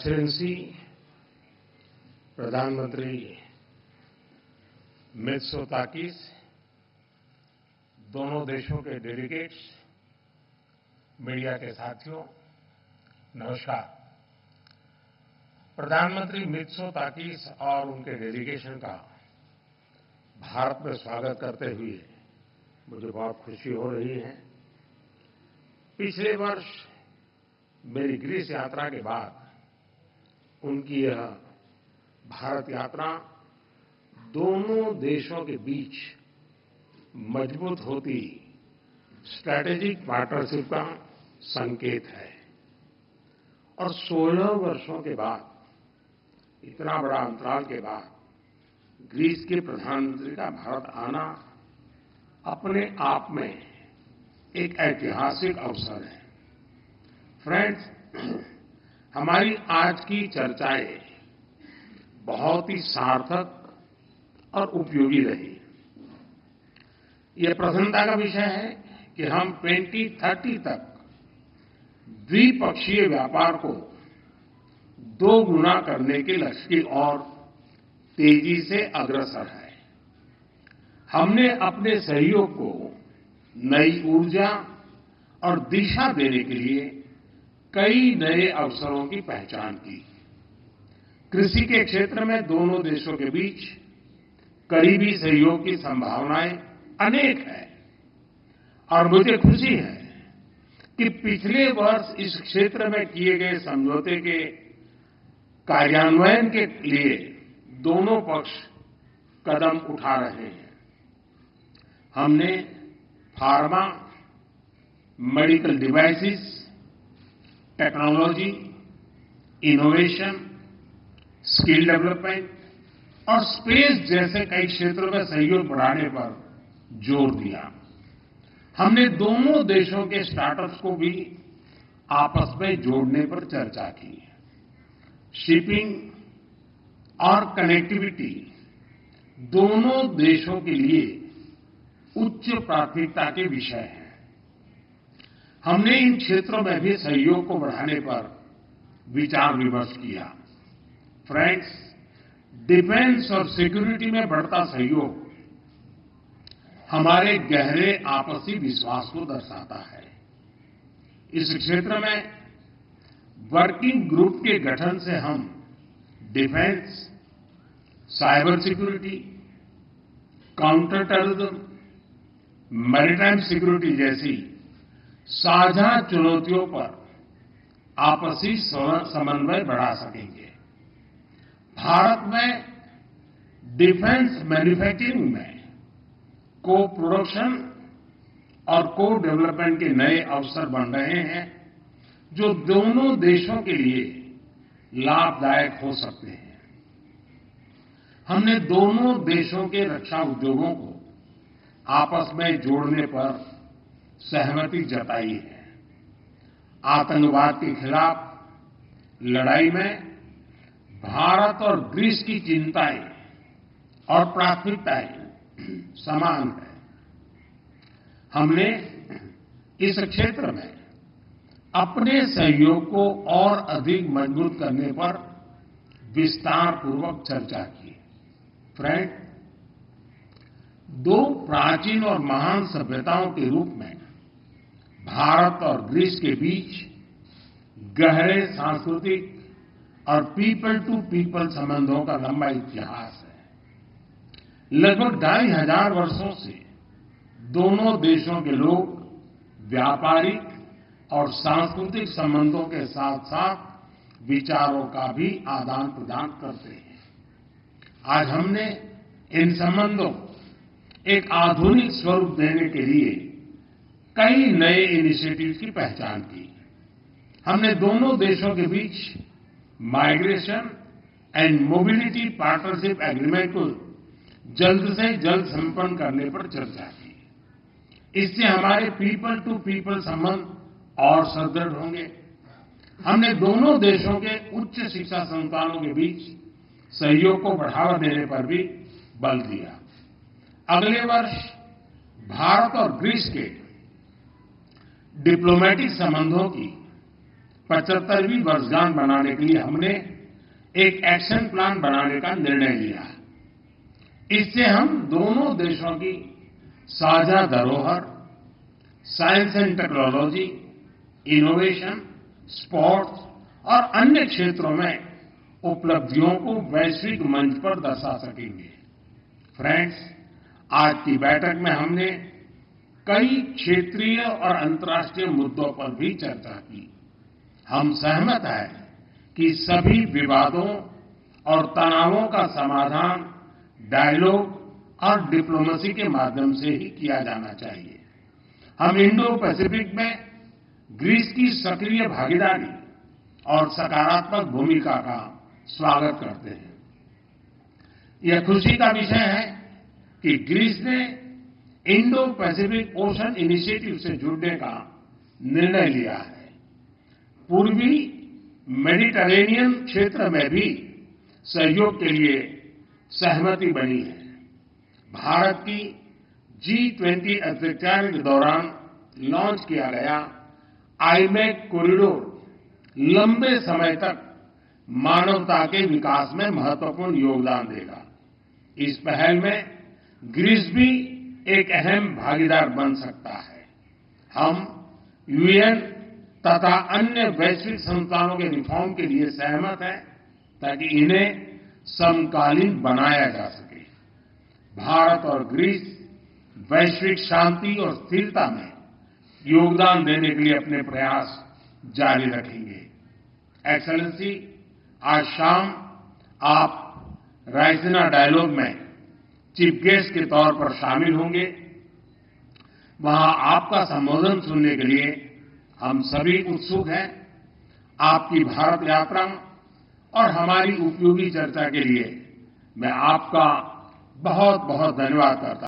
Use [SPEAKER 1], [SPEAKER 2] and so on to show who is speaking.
[SPEAKER 1] Excellency प्रधानमंत्री Mitsotakis, दोनों देशों के डेलीगेट्स, मीडिया के साथियों, नमस्कार। प्रधानमंत्री मित्सोताकिस और उनके डेलीगेशन का भारत में स्वागत करते हुए मुझे बहुत खुशी हो रही है। पिछले वर्ष मेरी ग्रीस यात्रा के बाद उनकी यह भारत यात्रा दोनों देशों के बीच मजबूत होती स्ट्रैटेजिक पार्टनरशिप का संकेत है और 16 वर्षों के बाद, इतना बड़ा अंतराल के बाद ग्रीस के प्रधानमंत्री का भारत आना अपने आप में एक ऐतिहासिक अवसर है। फ्रेंड्स, हमारी आज की चर्चाएं बहुत ही सार्थक और उपयोगी रही। यह प्रसन्नता का विषय है कि हम 2030 तक द्विपक्षीय व्यापार को 2 गुना करने के लक्ष्य की ओर तेजी से अग्रसर है। हमने अपने सहयोग को नई ऊर्जा और दिशा देने के लिए कई नए अवसरों की पहचान की। कृषि के क्षेत्र में दोनों देशों के बीच करीबी सहयोग की संभावनाएं अनेक हैं और मुझे खुशी है कि पिछले वर्ष इस क्षेत्र में किए गए समझौते के कार्यान्वयन के लिए दोनों पक्ष कदम उठा रहे हैं। हमने pharma, medical devices, technology, innovation, skill development और स्पेस जैसे कई क्षेत्रों में सहयोग बढ़ाने पर जोर दिया। हमने दोनों देशों के स्टार्टअप्स को भी आपस में जोड़ने पर चर्चा की। शिपिंग और कनेक्टिविटी दोनों देशों के लिए उच्च प्राथमिकता के विषय हैं। हमने इन क्षेत्रों में भी सहयोग को बढ़ाने पर विचार विमर्श किया। फ्रेंड्स, डिफेंस और सिक्योरिटी में बढ़ता सहयोग हमारे गहरे आपसी विश्वास को दर्शाता है। इस क्षेत्र में वर्किंग ग्रुप के गठन से हम defence, cyber security, counter terrorism, maritime security जैसी साझा चुनौतियों पर आपसी समन्वय बढ़ा सकेंगे। भारत में डिफेंस मैन्युफैक्चरिंग में को प्रोडक्शन और को डेवलपमेंट के नए अवसर बन रहे हैं, जो दोनों देशों के लिए लाभदायक हो सकते हैं। हमने दोनों देशों के रक्षा उद्योगों को आपस में जोड़ने पर सहमति जताई है। आतंकवाद के खिलाफ लड़ाई में भारत और ग्रीस की चिंताएं और प्राथमिकताएं समान हैं। हमने इस क्षेत्र में अपने सहयोग को और अधिक मजबूत करने पर विस्तारपूर्वक चर्चा की। फ्रेंड, 2 प्राचीन और महान सभ्यताओं के रूप में भारत और ग्रीस के बीच गहरे सांस्कृतिक और पीपल टू पीपल संबंधों का लंबा इतिहास है। लगभग 2500 वर्षों से दोनों देशों के लोग व्यापारिक और सांस्कृतिक संबंधों के साथ साथ विचारों का भी आदान प्रदान करते हैं। आज हमने इन संबंधों एक आधुनिक स्वरूप देने के लिए कई नए इनिशिएटिव्स की पहचान की। हमने दोनों देशों के बीच migration and mobility partnership agreement को जल्द से जल्द संपन्न करने पर चर्चा की। इससे हमारे पीपल टू पीपल संबंध और सुदृढ़ होंगे। हमने दोनों देशों के उच्च शिक्षा संस्थानों के बीच सहयोग को बढ़ावा देने पर भी बल दिया। अगले वर्ष भारत और ग्रीस के डिप्लोमेटिक संबंधों की 75वीं वर्षगांठ मनाने के लिए हमने एक एक्शन प्लान बनाने का निर्णय लिया है। इससे हम दोनों देशों की साझा धरोहर, science and technology, innovation, sports और अन्य क्षेत्रों में उपलब्धियों को वैश्विक मंच पर दर्शा सकेंगे। फ्रेंड्स, आज की बैठक में हमने कई क्षेत्रीय और अंतर्राष्ट्रीय मुद्दों पर भी चर्चा की। हम सहमत हैं कि सभी विवादों और तनावों का समाधान डायलॉग और डिप्लोमेसी के माध्यम से ही किया जाना चाहिए। हम इंडो पैसिफिक में ग्रीस की सक्रिय भागीदारी और सकारात्मक भूमिका का स्वागत करते हैं। यह खुशी का विषय है कि ग्रीस ने इंडो पैसिफिक ओशन इनिशिएटिव से जुड़ने का निर्णय लिया है। पूर्वी मेडिटरेनियन क्षेत्र में भी सहयोग के लिए सहमति बनी है। भारत की G20 अध्यक्षता के दौरान लॉन्च किया गया आईमैक कॉरिडोर लंबे समय तक मानवता के विकास में महत्वपूर्ण योगदान देगा। इस पहल में ग्रीस भी एक अहम भागीदार बन सकता है। हम यूएन तथा अन्य वैश्विक संस्थानों के रिफॉर्म के लिए सहमत हैं ताकि इन्हें समकालीन बनाया जा सके। भारत और ग्रीस वैश्विक शांति और स्थिरता में योगदान देने के लिए अपने प्रयास जारी रखेंगे। एक्सेलेंसी, आज शाम आप रायसीना डायलॉग में चीफ गेस्ट के तौर पर शामिल होंगे। वहां आपका संबोधन सुनने के लिए हम सभी उत्सुक हैं। आपकी भारत यात्रा और हमारी उपयोगी चर्चा के लिए मैं आपका बहुत बहुत धन्यवाद करता हूं।